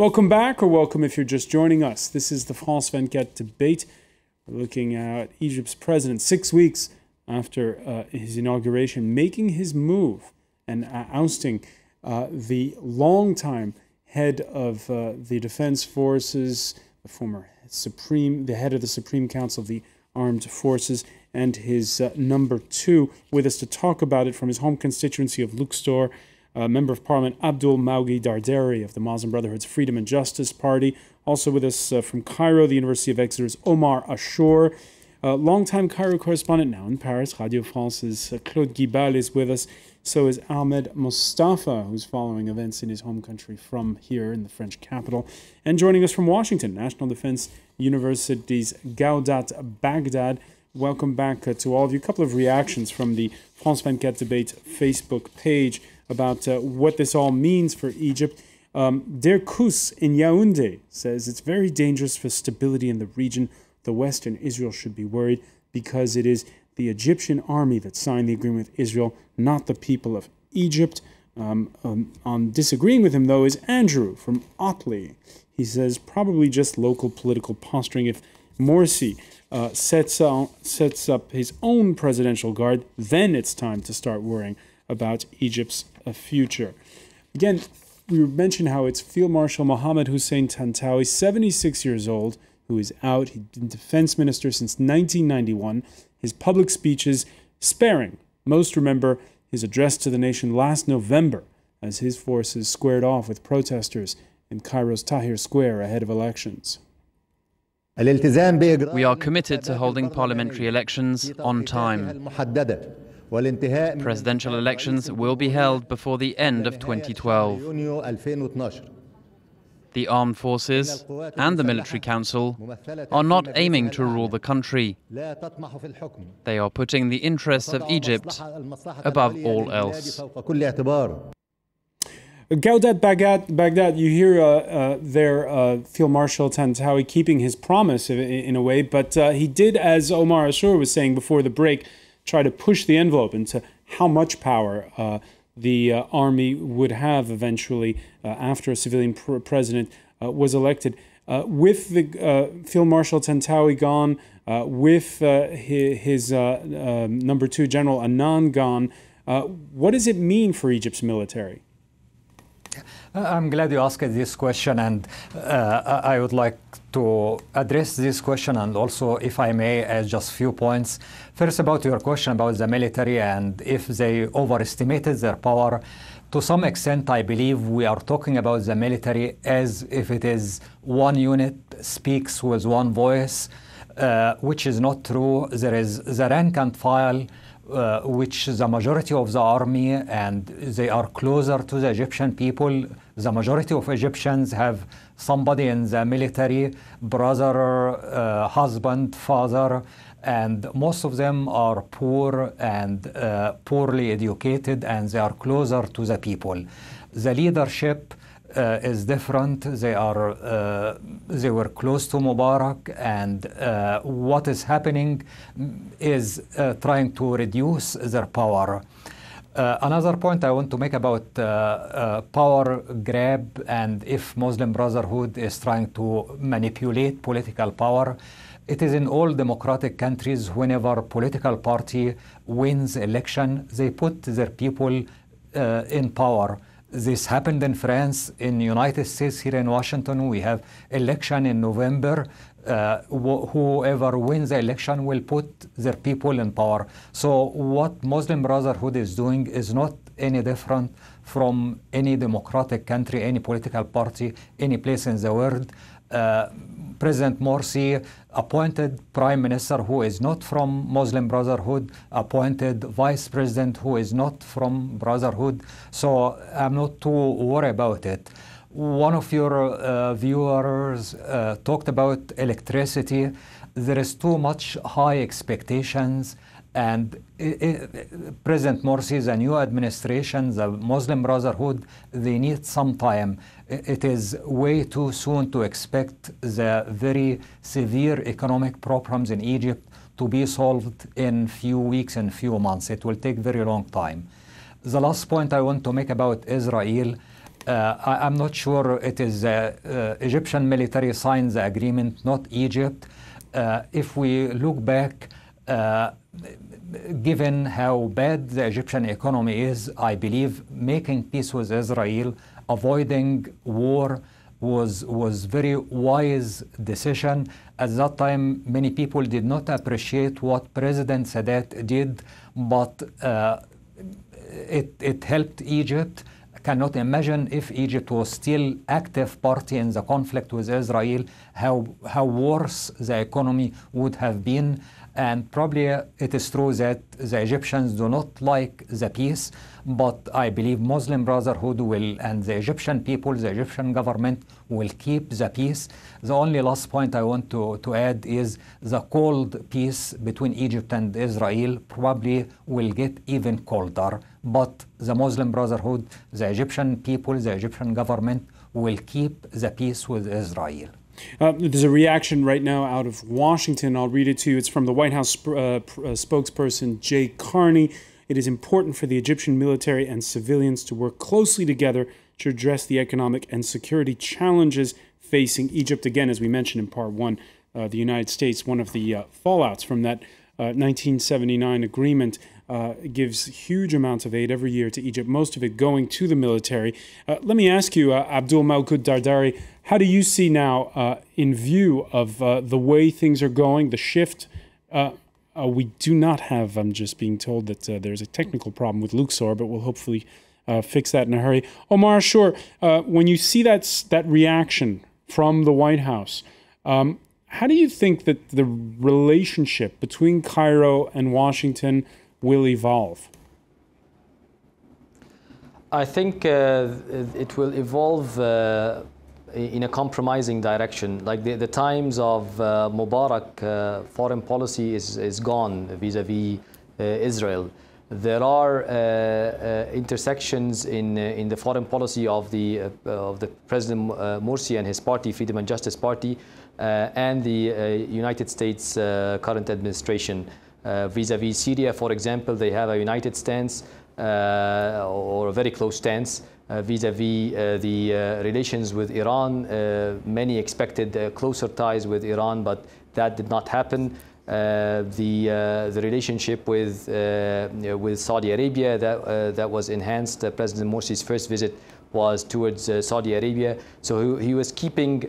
Welcome back, or welcome if you're just joining us. This is the France 24 debate. We're looking at Egypt's president 6 weeks after his inauguration, making his move and ousting the longtime head of the Defense Forces, the head of the Supreme Council of the Armed Forces, and his number two. With us to talk about it from his home constituency of Luxor, Member of Parliament Abdul Mawgi Dardari of the Muslim Brotherhood's Freedom and Justice Party. Also with us from Cairo, the University of Exeter's Omar Ashour. Longtime Cairo correspondent, now in Paris, Radio France's Claude Guibal is with us. So is Ahmed Mustafa, who's following events in his home country from here in the French capital. And joining us from Washington, National Defense University's Gaudat Baghdad. Welcome back to all of you. A couple of reactions from the France 24 debate Facebook page about what this all means for Egypt. Derkous in Yaoundé says it's very dangerous for stability in the region. The West and Israel should be worried because it is the Egyptian army that signed the agreement with Israel, not the people of Egypt. On disagreeing with him, though, is Andrew from Otley. He says probably just local political posturing. If Morsi sets up his own presidential guard, then it's time to start worrying about Egypt's future. Again, we mentioned how it's Field Marshal Mohammed Hussein Tantawi, 76 years old, who is out. He's been defense minister since 1991. His public speeches sparing. Most remember his address to the nation last November as his forces squared off with protesters in Cairo's Tahrir Square ahead of elections. We are committed to holding parliamentary elections on time. Presidential elections will be held before the end of 2012. The armed forces and the military council are not aiming to rule the country. They are putting the interests of Egypt above all else. Gaudat Baghdad, you hear there Field Marshal Tantawi keeping his promise in a way, but he did, as Omar Ashour was saying before the break, try to push the envelope into how much power the army would have eventually after a civilian president was elected. With the Field Marshal Tantawi gone, with his number two, General Annan, gone, what does it mean for Egypt's military? I'm glad you asked this question, and I would like to address this question, and also, if I may, as just few points. First, about your question about the military and if they overestimated their power. To some extent, I believe we are talking about the military as if it is one unit speaks with one voice, which is not true. There is the rank and file, which the majority of the army, and they are closer to the Egyptian people. The majority of Egyptians have somebody in the military, brother, husband, father, and most of them are poor and poorly educated, and they are closer to the people. The leadership is different. They were close to Mubarak, and what is happening is trying to reduce their power. Another point I want to make about power grab, and if Muslim Brotherhood is trying to manipulate political power. It is in all democratic countries, whenever political party wins election, they put their people in power. This happened in France, in the United States, here in Washington. We have election in November. Whoever wins the election will put their people in power. So what Muslim Brotherhood is doing is not any different from any democratic country, any political party, any place in the world. President Morsi appointed Prime Minister who is not from Muslim Brotherhood, appointed Vice President who is not from Brotherhood. So I'm not too worried about it. One of your viewers talked about electricity. There is too much high expectations, and President Morsi, the new administration, the Muslim Brotherhood, they need some time. It is way too soon to expect the very severe economic problems in Egypt to be solved in few weeks and few months. It will take very long time. The last point I want to make about Israel, I'm not sure it is Egyptian military signed the agreement, not Egypt. If we look back, given how bad the Egyptian economy is, I believe making peace with Israel, avoiding war, was very wise decision. At that time, many people did not appreciate what President Sadat did, but it helped Egypt. I cannot imagine if Egypt was still active party in the conflict with Israel, how worse the economy would have been. And probably it is true that the Egyptians do not like the peace, but I believe Muslim Brotherhood will, and the Egyptian people, the Egyptian government will keep the peace. The only last point I want to add is the cold peace between Egypt and Israel probably will get even colder, but the Muslim Brotherhood, the Egyptian people, the Egyptian government will keep the peace with Israel. There's a reaction right now out of Washington. I'll read it to you. It's from the White House spokesperson Jay Carney. It is important for the Egyptian military and civilians to work closely together to address the economic and security challenges facing Egypt. Again, as we mentioned in part one, the United States, one of the fallouts from that 1979 agreement, gives huge amounts of aid every year to Egypt, most of it going to the military. Let me ask you, Abdul Mawkud Dardari, how do you see now, in view of the way things are going, the shift? We do not have, I'm just being told that there's a technical problem with Luxor, but we'll hopefully fix that in a hurry. Omar Ashur, when you see that reaction from the White House, how do you think that the relationship between Cairo and Washington will evolve? I think it will evolve in a compromising direction. Like the times of Mubarak foreign policy is gone vis-a-vis Israel. There are intersections in the foreign policy of the President Morsi and his party, Freedom and Justice Party, and the United States current administration. Vis-a-vis Syria, for example, they have a united stance or a very close stance. Vis-a-vis the relations with Iran, many expected closer ties with Iran, but that did not happen. The relationship with Saudi Arabia that was enhanced. President Morsi's first visit was towards Saudi Arabia, so he was keeping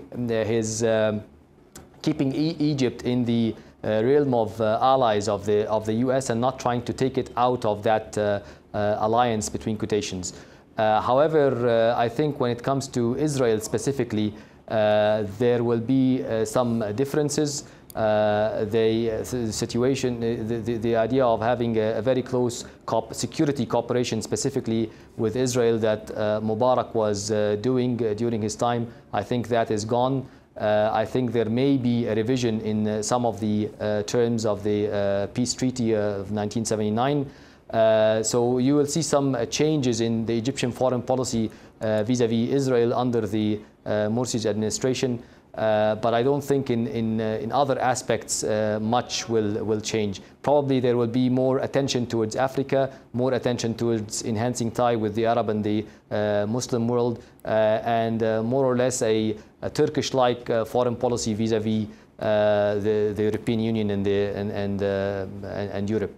Egypt in the realm of allies of the U.S. and not trying to take it out of that alliance between quotations. However, I think when it comes to Israel specifically, there will be some differences. The idea of having a very close security cooperation specifically with Israel that Mubarak was doing during his time, I think that is gone. I think there may be a revision in some of the terms of the peace treaty of 1979. So you will see some changes in the Egyptian foreign policy vis-a-vis Israel under the Morsi's administration. But I don't think in other aspects much will change. Probably there will be more attention towards Africa, more attention towards enhancing tie with the Arab and the Muslim world, and more or less a Turkish-like foreign policy vis-a-vis the European Union and Europe.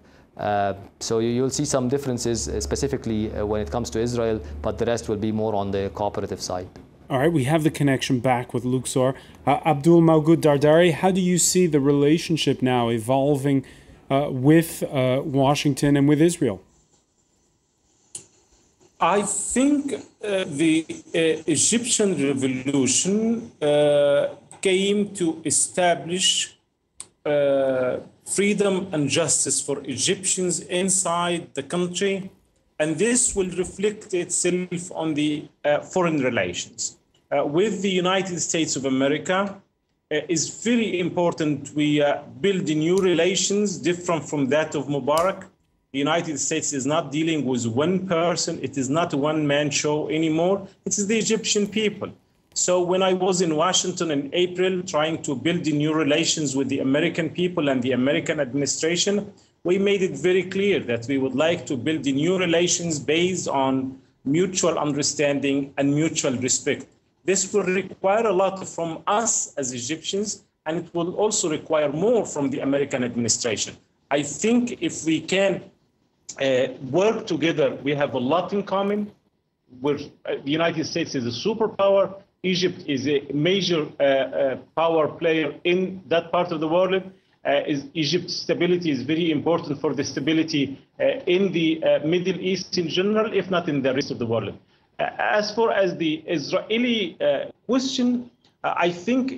So you'll see some differences specifically when it comes to Israel, but the rest will be more on the cooperative side. All right, we have the connection back with Luxor. Abdul Mawkud Dardari, how do you see the relationship now evolving with Washington and with Israel? I think the Egyptian revolution came to establish freedom and justice for Egyptians inside the country, and this will reflect itself on the foreign relations. With the United States of America, it's very important we build new relations different from that of Mubarak. The United States is not dealing with one person. It is not a one-man show anymore. It is the Egyptian people. So when I was in Washington in April trying to build new relations with the American people and the American administration, we made it very clear that we would like to build new relations based on mutual understanding, and mutual respect. This will require a lot from us as Egyptians, and it will also require more from the American administration. I think if we can work together, we have a lot in common. The United States is a superpower. Egypt is a major power player in that part of the world. Egypt's stability is very important for the stability in the Middle East in general, if not in the rest of the world. As far as the Israeli question, I think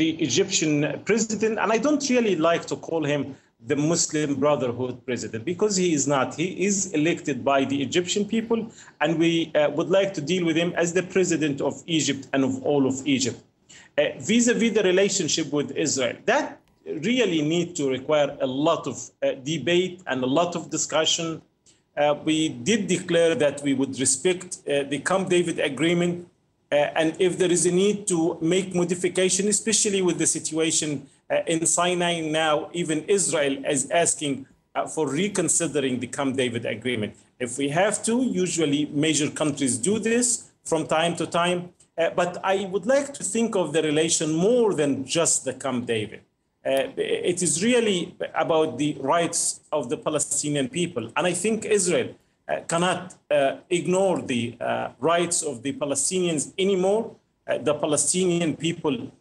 the Egyptian president, and I don't really like to call him the Muslim Brotherhood president, because he is not. He is elected by the Egyptian people, and we would like to deal with him as the president of Egypt and of all of Egypt. Vis-a-vis the relationship with Israel, that really need to require a lot of debate and a lot of discussion. We did declare that we would respect the Camp David agreement, and if there is a need to make modification, especially with the situation in Sinai now, even Israel is asking for reconsidering the Camp David agreement. If we have to, usually major countries do this from time to time, but I would like to think of the relation more than just the Camp David. It is really about the rights of the Palestinian people. And I think Israel cannot ignore the rights of the Palestinians anymore. The Palestinian people,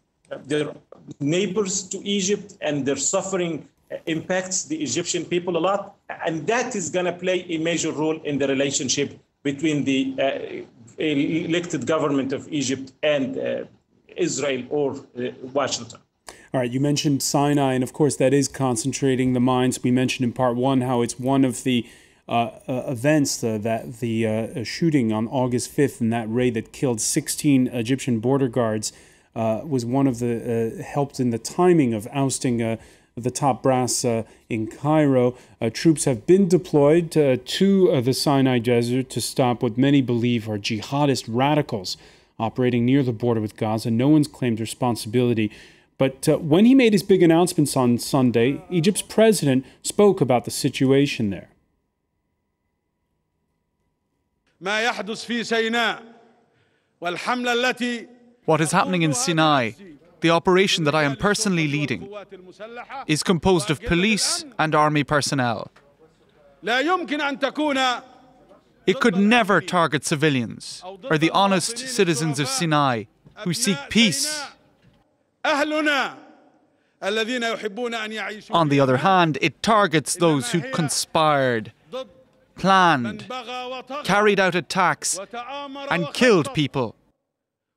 their neighbors to Egypt, and their suffering impacts the Egyptian people a lot. And that is going to play a major role in the relationship between the elected government of Egypt and Israel or Washington. All right, you mentioned Sinai, and of course that is concentrating the minds. We mentioned in part one how it's one of the events, the shooting on August 5th and that raid that killed 16 Egyptian border guards was one of the, helped in the timing of ousting the top brass in Cairo. Troops have been deployed to the Sinai Desert to stop what many believe are jihadist radicals operating near the border with Gaza. No one's claimed responsibility. But when he made his big announcements on Sunday, Egypt's president spoke about the situation there. What is happening in Sinai, the operation that I am personally leading, is composed of police and army personnel. It could never target civilians or the honest citizens of Sinai who seek peace. On the other hand, it targets those who conspired, planned, carried out attacks, and killed people.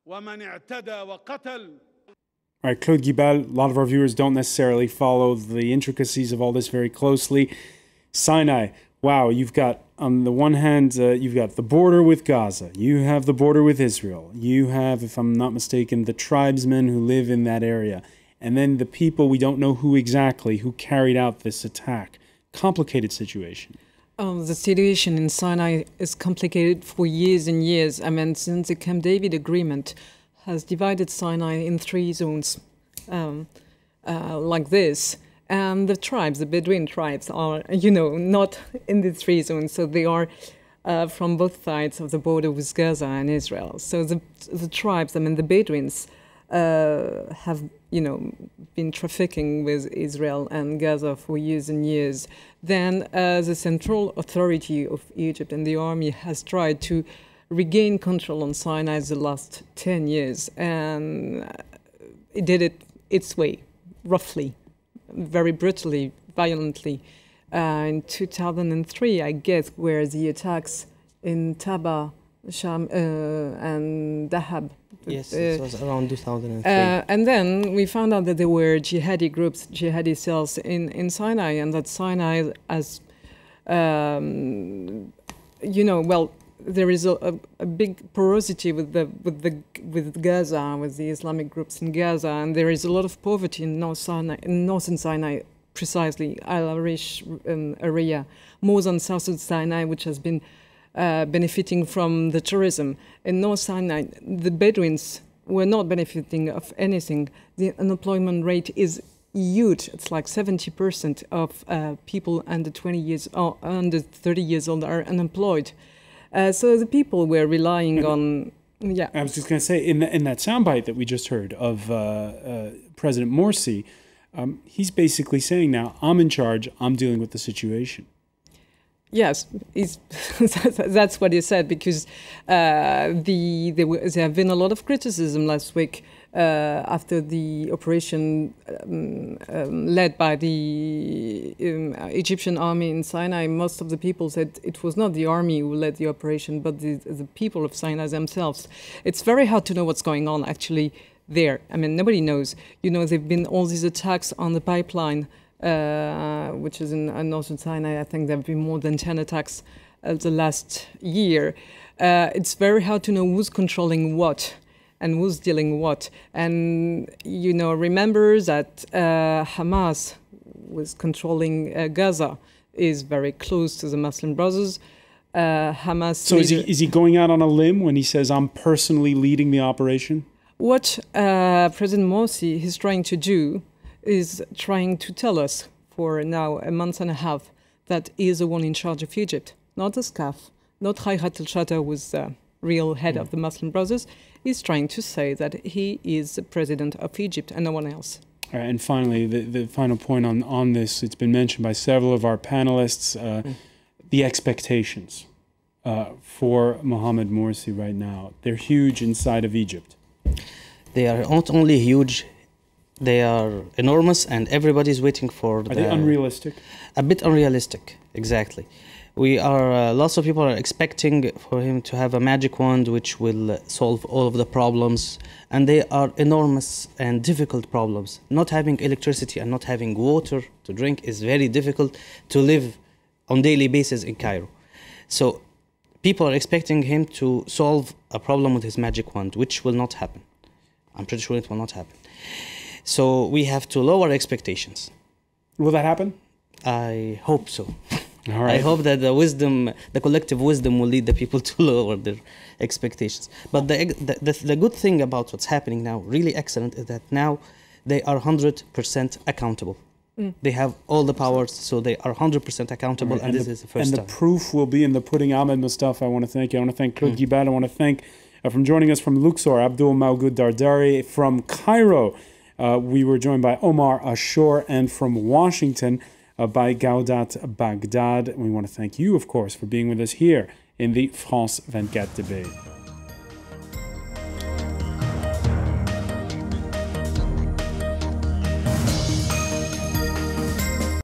All right, Claude Guibal, a lot of our viewers don't necessarily follow the intricacies of all this very closely. Sinai, wow, you've got, on the one hand, you've got the border with Gaza. You have the border with Israel. You have, if I'm not mistaken, the tribesmen who live in that area. And then the people, we don't know who exactly, who carried out this attack. Complicated situation. The situation in Sinai is complicated for years and years. I mean, since the Camp David agreement has divided Sinai in 3 zones like this. And the tribes, the Bedouin tribes, are, not in the 3 zones. So they are from both sides of the border with Gaza and Israel. So the tribes, I mean, the Bedouins have, been trafficking with Israel and Gaza for years and years. Then the central authority of Egypt and the army has tried to regain control on Sinai the last 10 years. And it did it its way, roughly, very brutally, violently. In 2003, I guess, where the attacks in Taba, Sham, and Dahab. Yes, it was around 2003. And then we found out that there were jihadi groups, jihadi cells in Sinai, and that Sinai, as there is a big porosity with Gaza, with the Islamic groups in Gaza, and there is a lot of poverty in northern Sinai, precisely Al-Arish area, more than southern Sinai, which has been benefiting from the tourism. In North Sinai, the Bedouins were not benefiting of anything. The unemployment rate is huge. It's like 70% of people under 20 years or under 30 years old are unemployed. So the people were relying on. Yeah. I was just going to say, in that soundbite that we just heard of President Morsi, he's basically saying now, I'm in charge, I'm dealing with the situation. Yes, that's what he said, because there have been a lot of criticism last week after the operation led by the Egyptian army in Sinai. Most of the people said it was not the army who led the operation, but the people of Sinai themselves. It's very hard to know what's going on actually there. I mean, nobody knows. You know, there have been all these attacks on the pipeline, which is in northern Sinai. I think there have been more than 10 attacks the last year. It's very hard to know who's controlling what and who's dealing what. And, you know, remember that Hamas was controlling Gaza, is very close to the Muslim Brothers. Hamas. So is he going out on a limb when he says, I'm personally leading the operation? What President Morsi is trying to do is trying to tell us for now a month and a half that he is the one in charge of Egypt, not the SCAF, not Hayat al-Shatta, who was the real head of the Muslim Brothers. He's trying to say that he is the president of Egypt and no one else. All right, and finally, the final point on this, it's been mentioned by several of our panelists, the expectations for Mohamed Morsi right now. They're huge inside of Egypt. They are not only huge, they are enormous, and everybody's waiting for Are they unrealistic? A bit unrealistic, exactly. We are, lots of people are expecting for him to have a magic wand which will solve all of the problems, and they are enormous and difficult problems. Not having electricity and not having water to drink is very difficult to live on daily basis in Cairo. So people are expecting him to solve a problem with his magic wand, which will not happen. I'm pretty sure it will not happen. So we have to lower expectations. Will that happen? I hope so. All right. I hope that the collective wisdom will lead the people to lower their expectations. But the good thing about what's happening now, really excellent, is that now they are 100% accountable. They have all the powers, so they are 100% accountable, and this is the first time. And the proof will be in the pudding. Ahmed Mustafa, I want to thank you. I want to thank Claude Guibal. I want to thank, from joining us from Luxor, Abdul Mawgoud Dardari. From Cairo, we were joined by Omar Ashur, and from Washington, by Gaudat Baghdad. We want to thank you, of course, for being with us here in the France 24 debate.